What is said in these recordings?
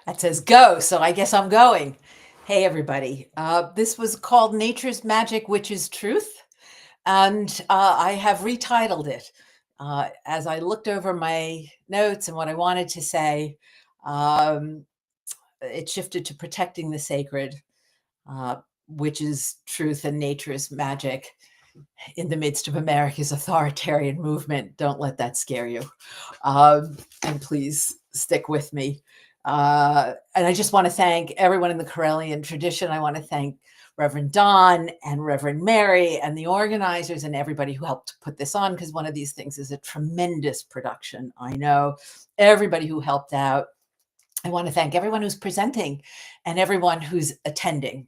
That says go, so I guess I'm going. Hey, everybody. This was called Nature's Magic, Which is Truth, and I have retitled it. As I looked over my notes and what I wanted to say, um, it shifted to protecting the sacred, uh, which is truth and nature's magic in the midst of America's authoritarian movement. Don't let that scare you. And please stick with me. And I just want to thank everyone in the Correllian tradition. I want to thank Reverend Don and Reverend Mary and the organizers and everybody who helped put this on, because one of these things is a tremendous production. I know everybody who helped out. I want to thank everyone who's presenting and everyone who's attending.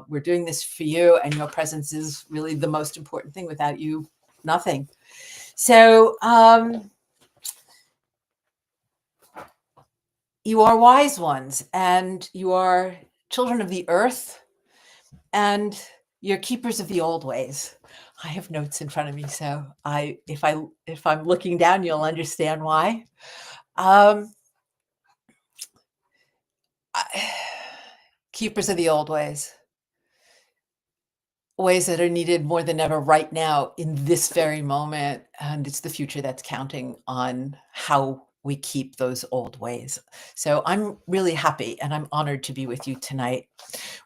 We're doing this for you, and your presence is really the most important thing. Without you, nothing. So you are wise ones, and you are children of the earth, and you're keepers of the old ways. I have notes in front of me, so if I'm looking down, you'll understand why. Keepers of the old ways. Ways that are needed more than ever right now in this very moment. And it's the future that's counting on how we keep those old ways. So I'm really happy and I'm honored to be with you tonight.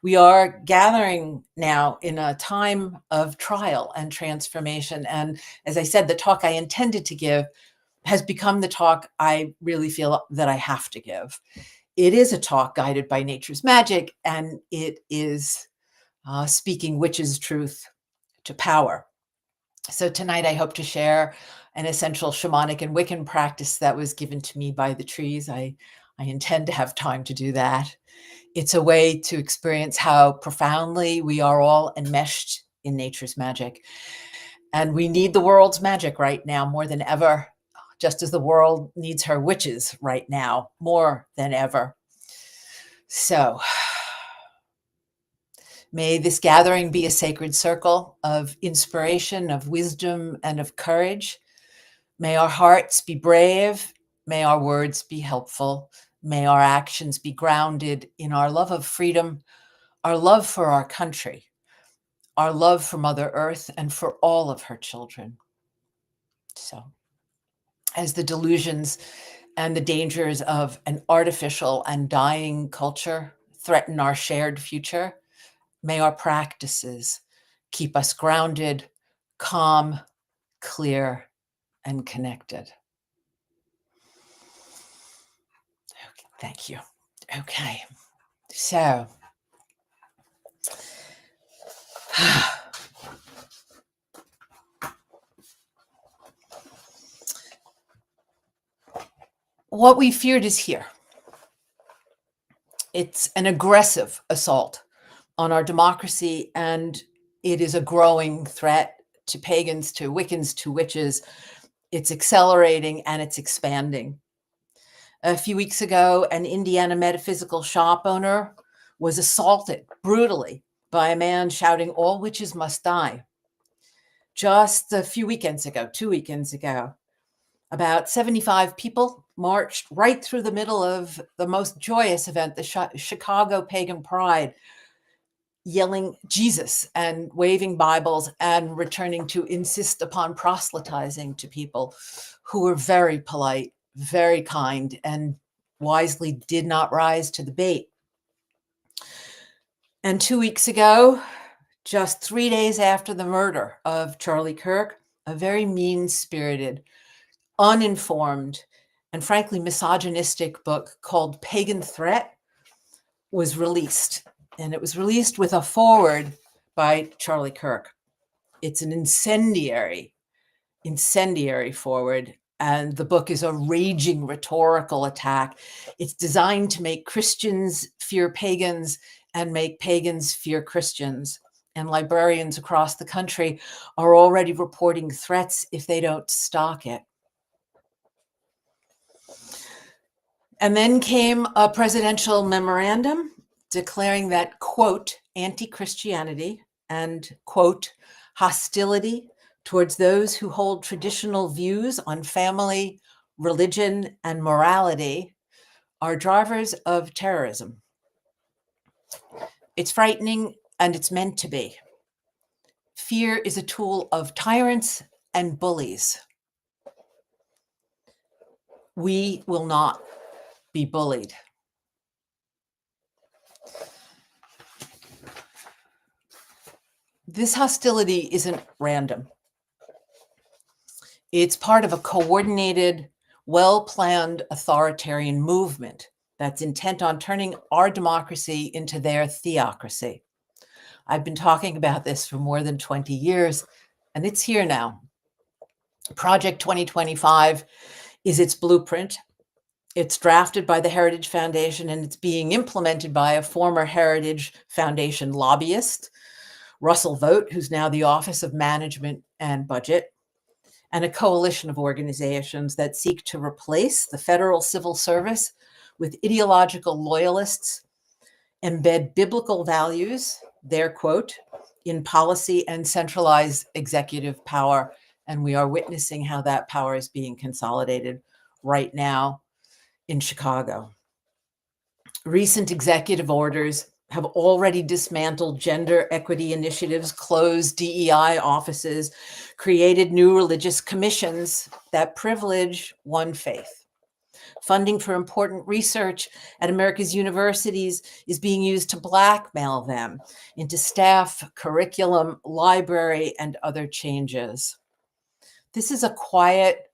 We are gathering now in a time of trial and transformation. And as I said, the talk I intended to give has become the talk I really feel that I have to give. It is a talk guided by nature's magic, and it is speaking witch's truth to power. So tonight I hope to share an essential shamanic and Wiccan practice that was given to me by the trees. I intend to have time to do that. It's a way to experience how profoundly we are all enmeshed in nature's magic. And we need the world's magic right now more than ever, just as the world needs her witches right now more than ever. So may this gathering be a sacred circle of inspiration, of wisdom, and of courage. May our hearts be brave. May our words be helpful. May our actions be grounded in our love of freedom, our love for our country, our love for Mother Earth and for all of her children. So, as the delusions and the dangers of an artificial and dying culture threaten our shared future, may our practices keep us grounded, calm, clear, and connected. Okay, thank you. Okay, so what we feared is here. It's an aggressive assault on our democracy, and it is a growing threat to pagans, to Wiccans, to witches. It's accelerating and it's expanding. A few weeks ago, an Indiana metaphysical shop owner was assaulted brutally by a man shouting, "All witches must die." Just a few weekends ago, 2 weekends ago, about 75 people marched right through the middle of the most joyous event, the Chicago Pagan Pride, yelling Jesus and waving Bibles and returning to insist upon proselytizing to people who were very polite, very kind, and wisely did not rise to the bait. And 2 weeks ago, just 3 days after the murder of Charlie Kirk, a very mean-spirited, uninformed, and frankly misogynistic book called Pagan Threat was released. And it was released with a foreword by Charlie Kirk. It's an incendiary foreword. And the book is a raging rhetorical attack. It's designed to make Christians fear pagans and make pagans fear Christians. And librarians across the country are already reporting threats if they don't stock it. And then came a presidential memorandum declaring that, quote, anti-Christianity and, quote, hostility towards those who hold traditional views on family, religion, and morality are drivers of terrorism. It's frightening, and it's meant to be. Fear is a tool of tyrants and bullies. We will not be bullied. This hostility isn't random. It's part of a coordinated, well-planned authoritarian movement that's intent on turning our democracy into their theocracy. I've been talking about this for more than 20 years, and it's here now. Project 2025 is its blueprint. It's drafted by the Heritage Foundation, and it's being implemented by a former Heritage Foundation lobbyist, Russell Vogt, who's now the Office of Management and Budget, and a coalition of organizations that seek to replace the federal civil service with ideological loyalists, embed biblical values, their quote, in policy and centralize executive power. And we are witnessing how that power is being consolidated right now in Chicago. Recent executive orders have already dismantled gender equity initiatives, closed DEI offices, created new religious commissions that privilege one faith. Funding for important research at America's universities is being used to blackmail them into staff, curriculum, library, and other changes. This is a quiet,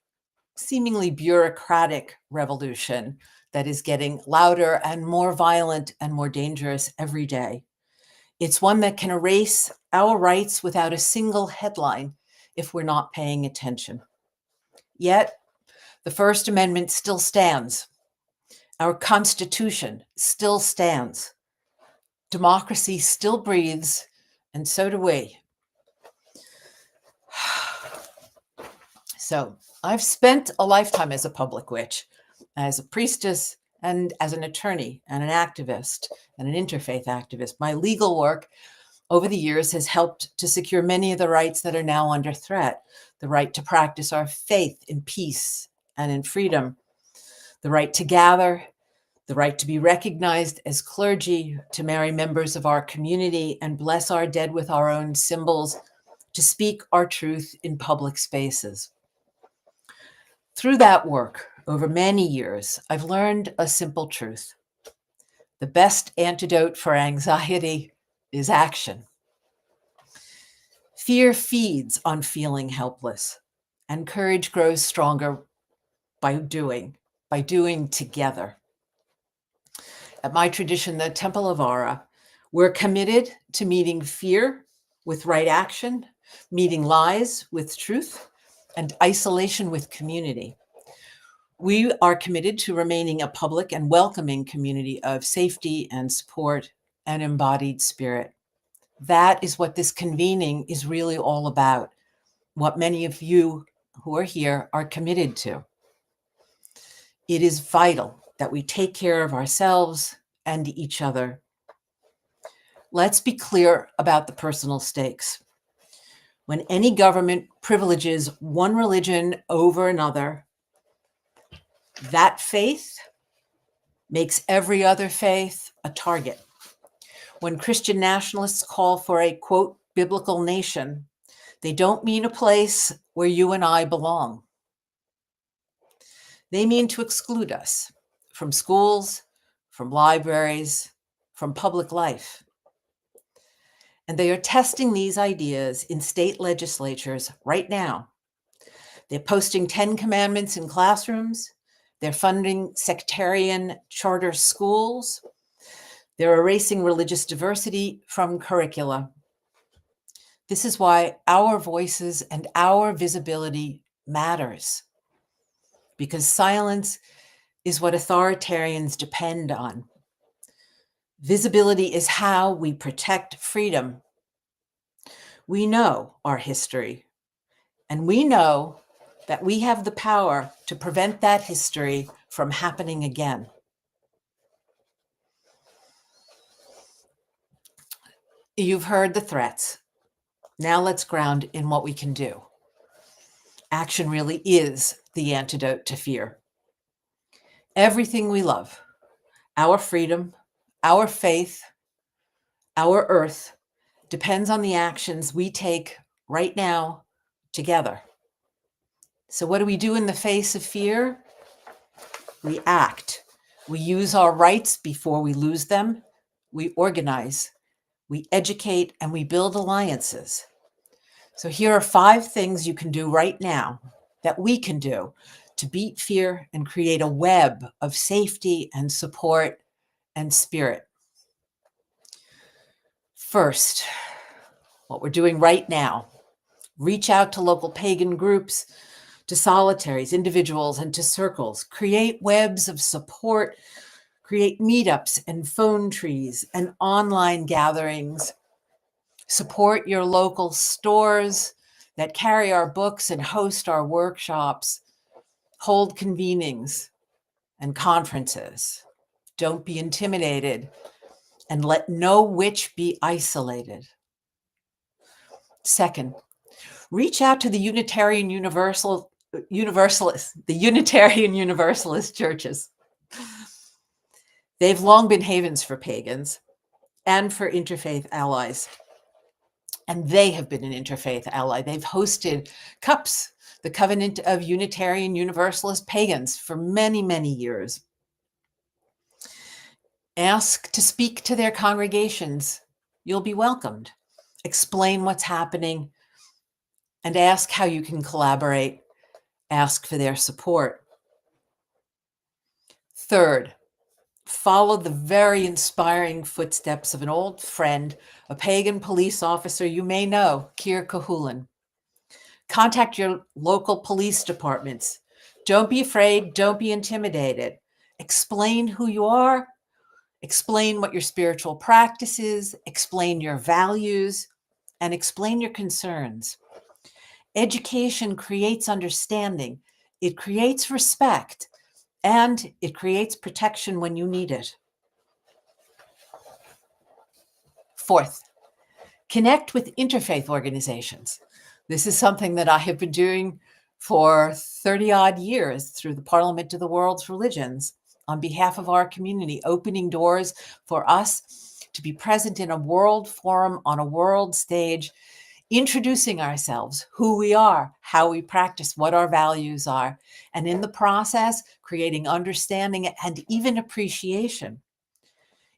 seemingly bureaucratic revolution that is getting louder and more violent and more dangerous every day. It's one that can erase our rights without a single headline if we're not paying attention. Yet, the First Amendment still stands. Our Constitution still stands. Democracy still breathes, and so do we. So, I've spent a lifetime as a public witch, as a priestess, and as an attorney and an activist and an interfaith activist. My legal work over the years has helped to secure many of the rights that are now under threat. The right to practice our faith in peace and in freedom, the right to gather, the right to be recognized as clergy, to marry members of our community and bless our dead with our own symbols, to speak our truth in public spaces. Through that work, over many years, I've learned a simple truth. The best antidote for anxiety is action. Fear feeds on feeling helpless, and courage grows stronger by doing together. At my tradition, the Temple of Ara, we're committed to meeting fear with right action, meeting lies with truth, and isolation with community. We are committed to remaining a public and welcoming community of safety and support and embodied spirit. That is what this convening is really all about, what many of you who are here are committed to. It is vital that we take care of ourselves and each other. Let's be clear about the personal stakes. When any government privileges one religion over another, that faith makes every other faith a target. When Christian nationalists call for a, quote, biblical nation, they don't mean a place where you and I belong. They mean to exclude us from schools, from libraries, from public life. And they are testing these ideas in state legislatures right now. They're posting 10 commandments in classrooms. They're funding sectarian charter schools. They're erasing religious diversity from curricula. This is why our voices and our visibility matters, because silence is what authoritarians depend on. Visibility is how we protect freedom. We know our history, and we know that we have the power to prevent that history from happening again. You've heard the threats. Now let's ground in what we can do. Action really is the antidote to fear. Everything we love, Our freedom, our faith, our earth depends on the actions we take right now together. So, what do we do in the face of fear? We act. We use our rights before we lose them. We organize, we educate, and we build alliances. So, here are 5 things you can do right now that we can do to beat fear and create a web of safety and support and spirit. First, what we're doing right now, reach out to local pagan groups, to solitaries, individuals, and to circles. Create webs of support, create meetups and phone trees and online gatherings. Support your local stores that carry our books and host our workshops. Hold convenings and conferences. Don't be intimidated, and let no witch be isolated. Second, reach out to the Unitarian Universalist churches. They've long been havens for pagans and for interfaith allies. And they have been an interfaith ally. They've hosted CUPS, the Covenant of Unitarian Universalist Pagans, for many, many years. Ask to speak to their congregations. You'll be welcomed. Explain what's happening and ask how you can collaborate. Ask for their support. Third, follow the very inspiring footsteps of an old friend, a pagan police officer you may know, Curott. Contact your local police departments. Don't be afraid. Don't be intimidated. Explain who you are. Explain what your spiritual practice is. Explain your values and explain your concerns. Education creates understanding. It creates respect, and it creates protection when you need it. Fourth, connect with interfaith organizations. This is something that I have been doing for 30 odd years through the Parliament of the World's Religions on behalf of our community, opening doors for us to be present in a world forum on a world stage, introducing ourselves, who we are, how we practice, what our values are, and in the process, creating understanding and even appreciation.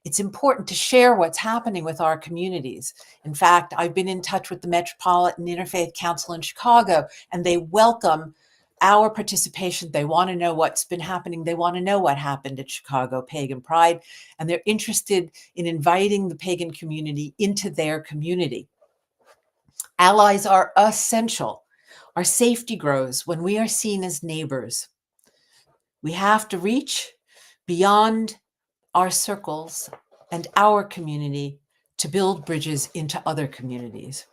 It's important to share what's happening with our communities. In fact, I've been in touch with the Metropolitan Interfaith Council in Chicago, and they welcome our participation. They want to know what's been happening. They want to know what happened at Chicago Pagan Pride, and they're interested in inviting the pagan community into their community. Allies are essential. Our safety grows when we are seen as neighbors. We have to reach beyond our circles and our community to build bridges into other communities.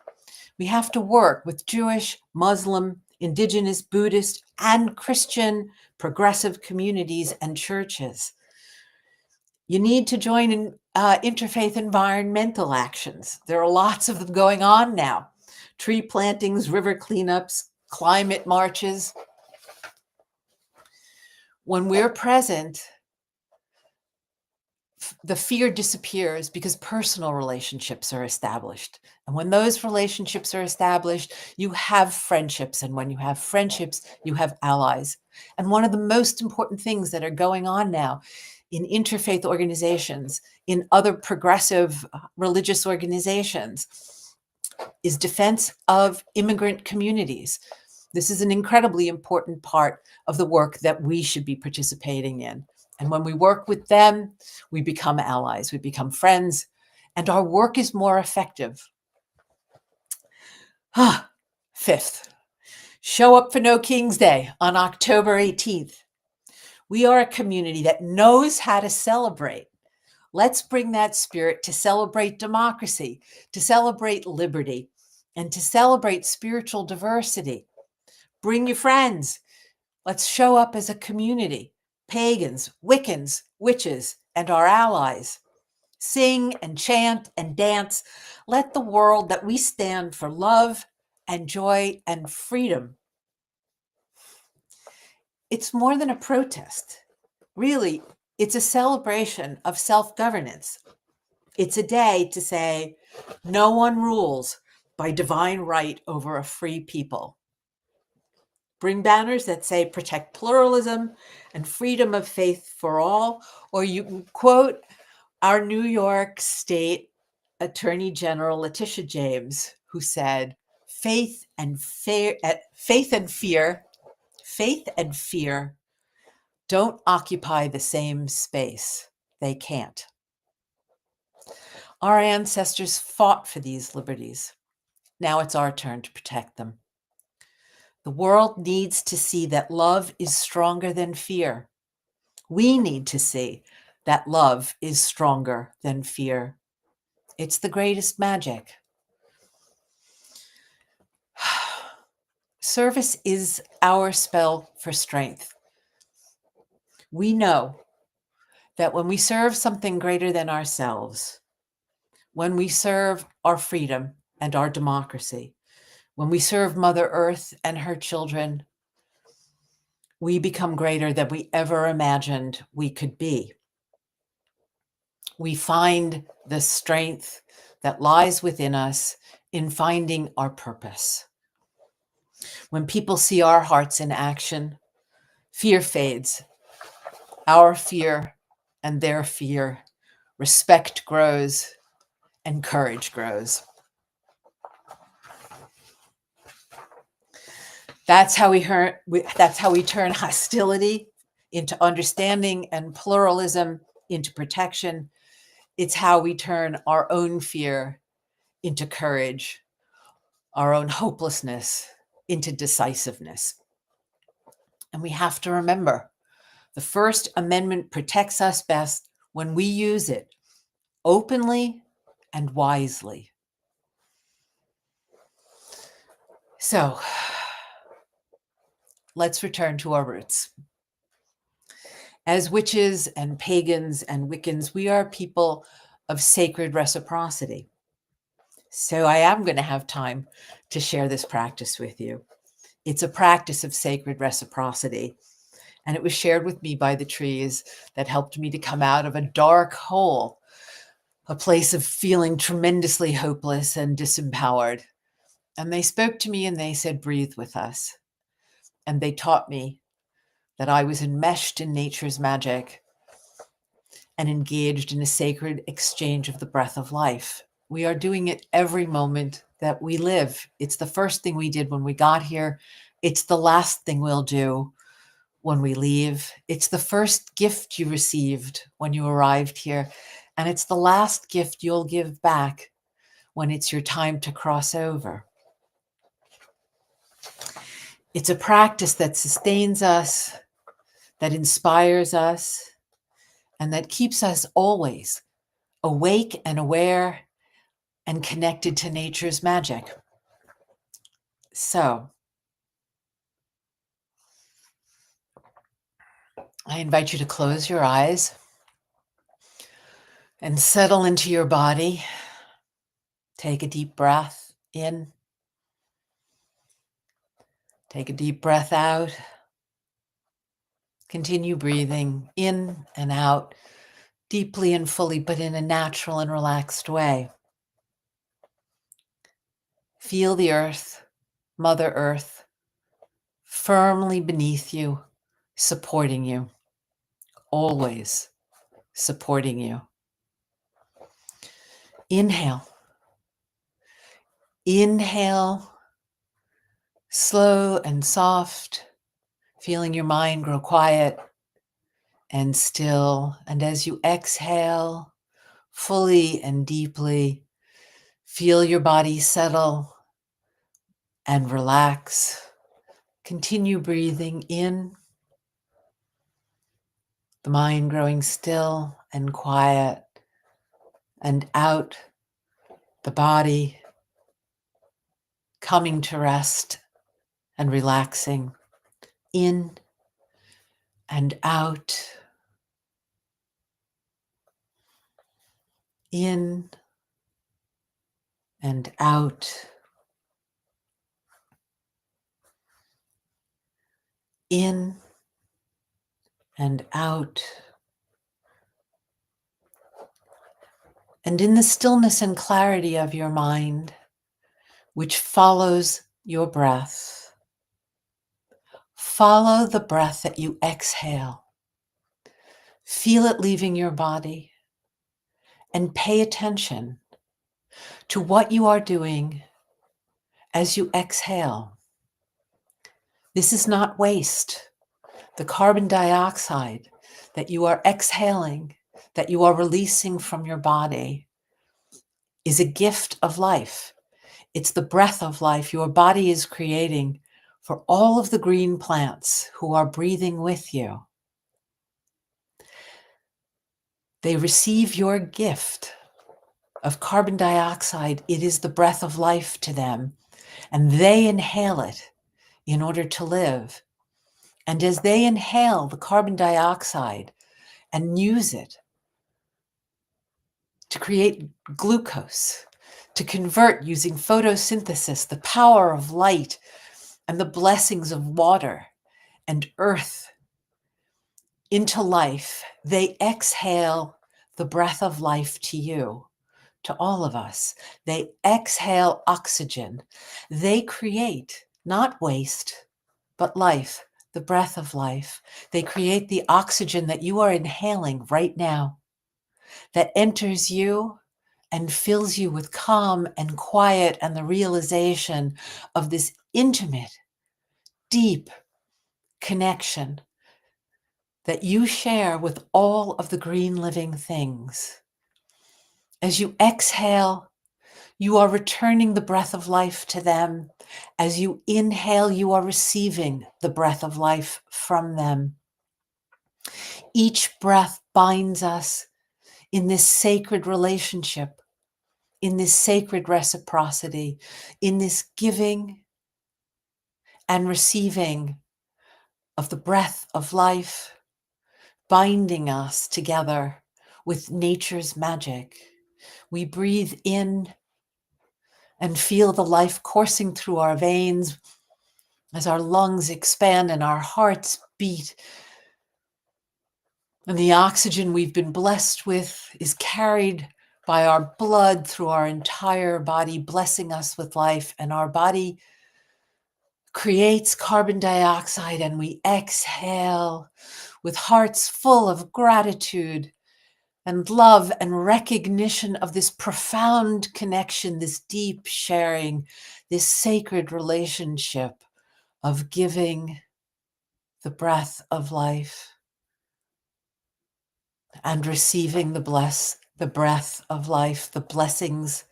We have to work with Jewish, Muslim, Indigenous, Buddhist, and Christian progressive communities and churches. You need to join in interfaith environmental actions. There are lots of them going on now. Tree plantings, river cleanups, climate marches. When we're present, the fear disappears because personal relationships are established. And when those relationships are established, you have friendships. And when you have friendships, you have allies. And one of the most important things that are going on now in interfaith organizations, in other progressive religious organizations, is defense of immigrant communities. This is an incredibly important part of the work that we should be participating in. And when we work with them, we become allies, we become friends, and our work is more effective. Fifth, show up for No King's Day on October 18th. We are a community that knows how to celebrate. Let's bring that spirit to celebrate democracy, to celebrate liberty, and to celebrate spiritual diversity. Bring your friends. Let's show up as a community. Pagans, Wiccans, witches, and our allies. Sing and chant and dance. Let the world that we stand for love and joy and freedom. It's more than a protest. Really, It's a celebration of self-governance. It's a day to say, no one rules by divine right over a free people. Bring banners that say protect pluralism and freedom of faith for all, or you can quote our New York State Attorney General Letitia James, who said, faith and fear don't occupy the same space. They can't. Our ancestors fought for these liberties. Now it's our turn to protect them. The world needs to see that love is stronger than fear. We need to see that love is stronger than fear. It's the greatest magic. Service is our spell for strength. We know that when we serve something greater than ourselves, when we serve our freedom and our democracy, when we serve Mother Earth and her children, we become greater than we ever imagined we could be. We find the strength that lies within us in finding our purpose. When people see our hearts in action, fear fades. Our fear and their fear, respect grows, and courage grows. That's how we turn hostility into understanding and pluralism into protection. It's how we turn our own fear into courage, our own hopelessness into decisiveness. And we have to remember, the First Amendment protects us best when we use it openly and wisely. So let's return to our roots. As witches and pagans and Wiccans, we are people of sacred reciprocity. So I am going to have time to share this practice with you. It's a practice of sacred reciprocity, and it was shared with me by the trees that helped me to come out of a dark hole, a place of feeling tremendously hopeless and disempowered. And they spoke to me and they said, breathe with us. And they taught me that I was enmeshed in nature's magic and engaged in a sacred exchange of the breath of life. We are doing it every moment that we live. It's the first thing we did when we got here. It's the last thing we'll do when we leave. It's the first gift you received when you arrived here. And it's the last gift you'll give back when it's your time to cross over. It's a practice that sustains us, that inspires us, and that keeps us always awake and aware and connected to nature's magic. So I invite you to close your eyes and settle into your body. Take a deep breath in. Take a deep breath out. Continue breathing in and out deeply and fully, but in a natural and relaxed way. Feel the earth, Mother Earth, firmly beneath you, supporting you, always supporting you. Inhale. Inhale, slow and soft, feeling your mind grow quiet and still. And as you exhale fully and deeply, feel your body settle and relax. Continue breathing in, the mind growing still and quiet, and out, the body coming to rest and relaxing, in and out, in and out, in and out, And in the stillness and clarity of your mind, which follows your breath, follow the breath that you exhale. Feel it leaving your body and pay attention to what you are doing as you exhale. This is not waste. The carbon dioxide that you are exhaling, that you are releasing from your body, is a gift of life. It's the breath of life your body is creating for all of the green plants who are breathing with you. They receive your gift of carbon dioxide. It is the breath of life to them, and they inhale it in order to live. And as they inhale the carbon dioxide and use it to create glucose, to convert using photosynthesis, the power of light and the blessings of water and earth into life, they exhale the breath of life to you, to all of us. They exhale oxygen. They create not waste, but life, the breath of life. They create the oxygen that you are inhaling right now, that enters you and fills you with calm and quiet and the realization of this intimate, deep connection that you share with all of the green living things. As you exhale, you are returning the breath of life to them. As you inhale, you are receiving the breath of life from them. Each breath binds us in this sacred relationship, in this sacred reciprocity, in this giving and receiving of the breath of life, binding us together with nature's magic. We breathe in and feel the life coursing through our veins as our lungs expand and our hearts beat. And the oxygen we've been blessed with is carried by our blood through our entire body, blessing us with life. And our body creates carbon dioxide, and we exhale with hearts full of gratitude and love and recognition of this profound connection, this deep sharing, this sacred relationship of giving the breath of life and receiving the breath of life, the blessings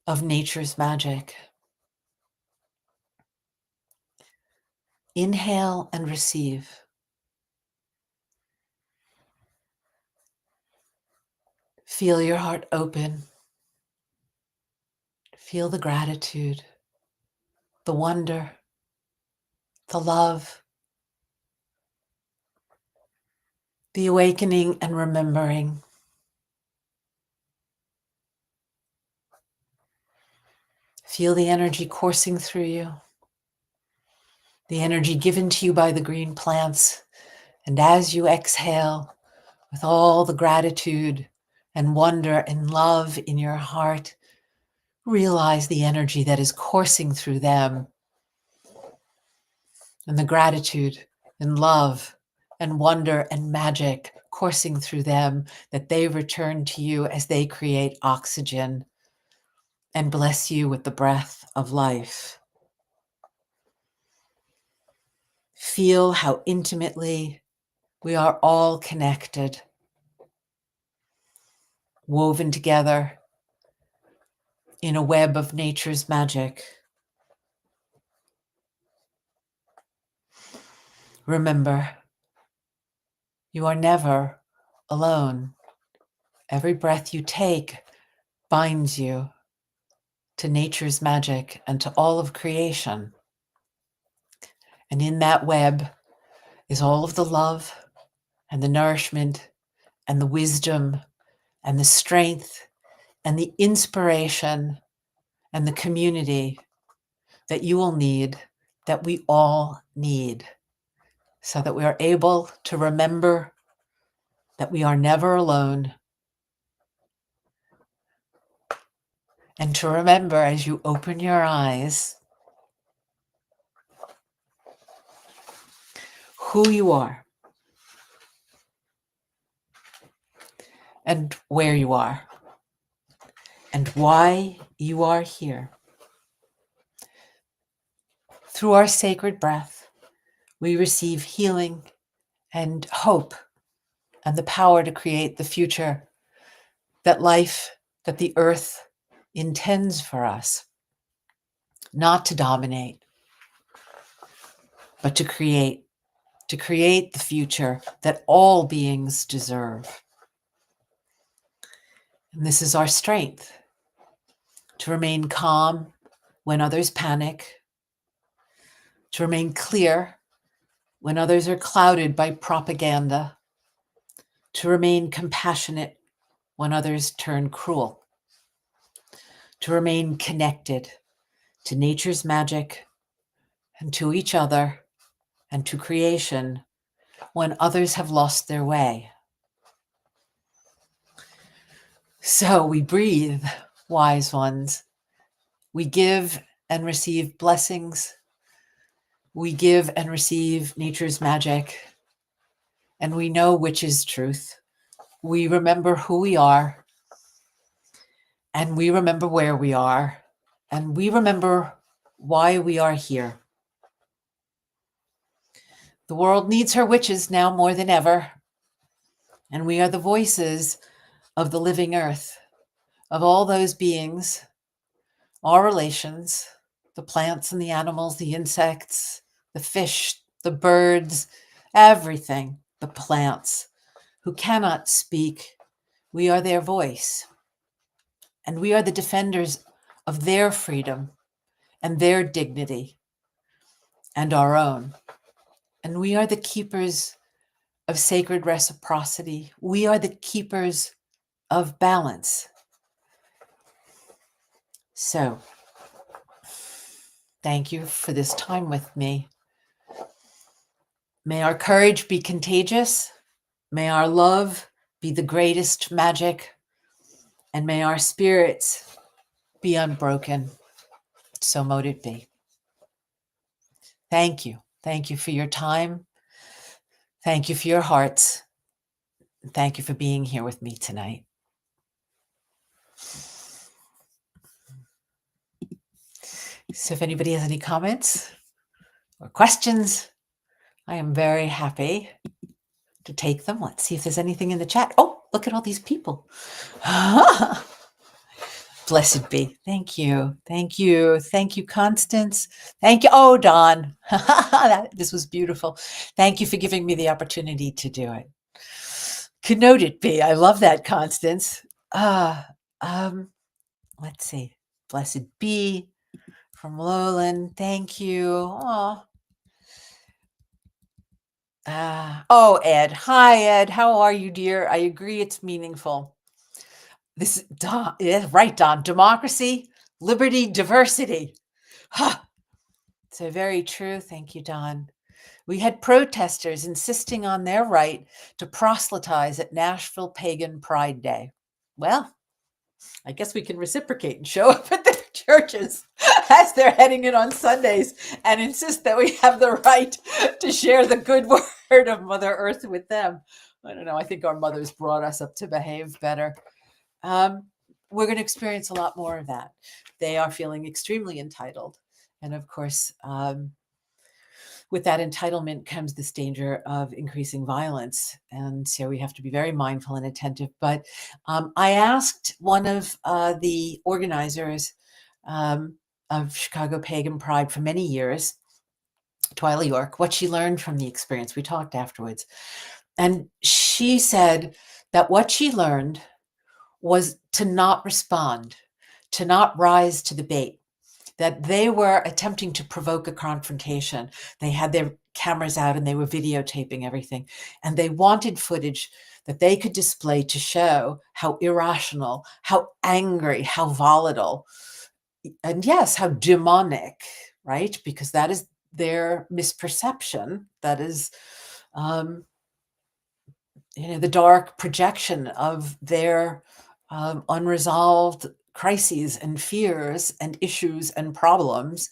of nature's magic. Inhale and receive. Feel your heart open. Feel the gratitude, the wonder, the love, the awakening and remembering. Feel the energy coursing through you, the energy given to you by the green plants. And as you exhale, with all the gratitude and wonder and love in your heart, realize the energy that is coursing through them, and the gratitude and love and wonder and magic coursing through them, that they return to you as they create oxygen and bless you with the breath of life. Feel how intimately we are all connected, woven together in a web of nature's magic. Remember, you are never alone. Every breath you take binds you to nature's magic and to all of creation. And in that web is all of the love and the nourishment and the wisdom and the strength and the inspiration and the community that you will need, that we all need, so that we are able to remember that we are never alone, And to remember as you open your eyes who you are and where you are and why you are here. Through our sacred breath, we receive healing and hope and the power to create the future that life, that the earth intends for us, not to dominate, but to create the future that all beings deserve. And this is our strength, to remain calm when others panic, to remain clear when others are clouded by propaganda, to remain compassionate when others turn cruel, to remain connected to nature's magic and to each other and to creation when others have lost their way. So we breathe, wise ones. We give and receive blessings. We give and receive nature's magic. And we know which is truth. We remember who we are. And we remember where we are. And we remember why we are here. The world needs her witches now more than ever. And we are the voices of the living earth, of all those beings, our relations, the plants and the animals, the insects, the fish, the birds, everything, the plants who cannot speak. We are their voice. And we are the defenders of their freedom and their dignity and our own. And we are the keepers of sacred reciprocity. We are the keepers of balance. So, thank you for this time with me. May our courage be contagious. May our love be the greatest magic. And may our spirits be unbroken. So mote it be. Thank you. Thank you for your time. Thank you for your hearts. Thank you for being here with me tonight. So if anybody has any comments or questions, I am very happy to take them. Let's see if there's anything in the chat. Oh, look at all these people. Blessed be. Thank you. Thank you. Thank you, Constance. Thank you. Oh, Dawn. This was beautiful. Thank you for giving me the opportunity to do it. Connote it be. I love that, Constance. Let's see. Blessed be from Lowland. Thank you. Oh, Ed. Hi, Ed. How are you, dear? I agree it's meaningful. This is Don. Yeah, right, Don. Democracy, liberty, diversity. Ha! So very true. Thank you, Don. We had protesters insisting on their right to proselytize at Nashville Pagan Pride Day. Well, I guess we can reciprocate and show up at their churches as they're heading in on Sundays and insist that we have the right to share the good word of Mother Earth with them. I don't know. I think our mothers brought us up to behave better. We're going to experience a lot more of that. They are feeling extremely entitled. And of course, with that entitlement comes this danger of increasing violence. And so we have to be very mindful and attentive. But I asked one of the organizers of Chicago Pagan Pride for many years, Twyla York, what she learned from the experience. We talked afterwards. And she said that what she learned was to not respond, to not rise to the bait, that they were attempting to provoke a confrontation. They had their cameras out and they were videotaping everything. And they wanted footage that they could display to show how irrational, how angry, how volatile, and yes, how demonic, right? Because that is their misperception. That is, the dark projection of their unresolved crises and fears and issues and problems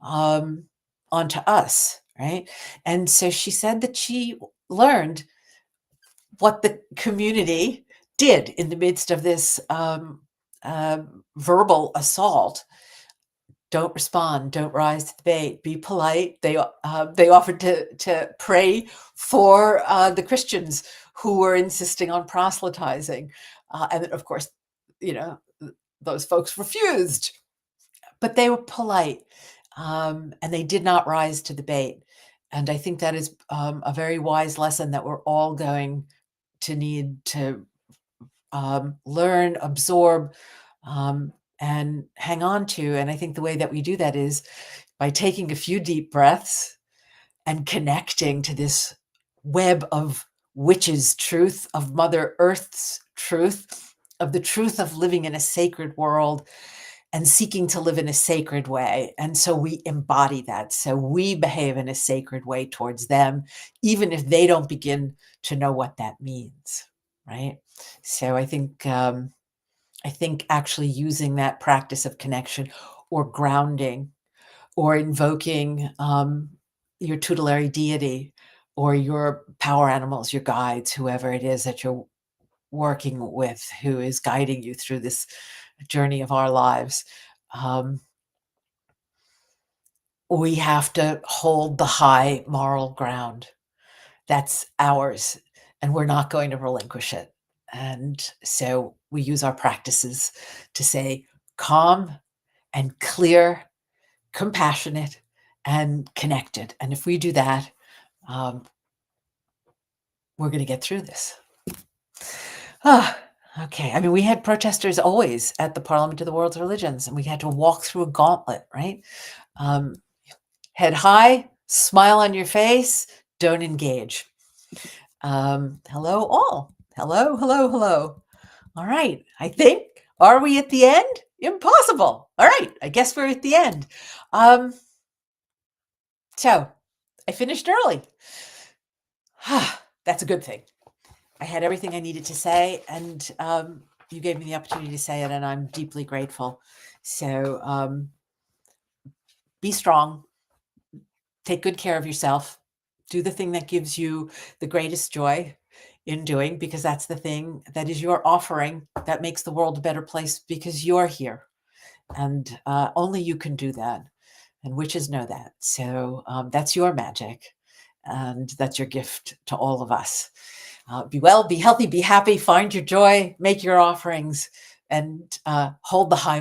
um, onto us, right? And so she said that she learned what the community did in the midst of this verbal assault. Don't respond. Don't rise to the bait. Be polite. They offered to pray for the Christians who were insisting on proselytizing, and then, of course, you know, those folks refused, but they were polite, and they did not rise to the bait. And I think that is a very wise lesson that we're all going to need to learn, absorb, and hang on to. And I think the way that we do that is by taking a few deep breaths and connecting to this web of witches' truth, of Mother Earth's truth, of the truth of living in a sacred world and seeking to live in a sacred way. And so we embody that. So we behave in a sacred way towards them, even if they don't begin to know what that means, right? So I think actually using that practice of connection or grounding or invoking your tutelary deity or your power animals, your guides, whoever it is that you're working with, who is guiding you through this journey of our lives. Um, we have to hold the high moral ground. That's ours, and we're not going to relinquish it. And so we use our practices to say calm and clear, compassionate and connected. And if we do that, um, we're going to get through this. Ah, okay. I mean, we had protesters always at the Parliament of the World's Religions, and we had to walk through a gauntlet, right? Um, head high, smile on your face, don't engage. Hello, all. Hello, hello, hello. All right. I think, are we at the end? Impossible. All right. I guess we're at the end. So I finished early. That's a good thing. I had everything I needed to say, and you gave me the opportunity to say it, and I'm deeply grateful. So be strong, take good care of yourself, do the thing that gives you the greatest joy in doing, because that's the thing that is your offering that makes the world a better place because you're here. And only you can do that. And witches know that. So that's your magic. And that's your gift to all of us. Be well, be healthy, be happy, find your joy, make your offerings, and hold the high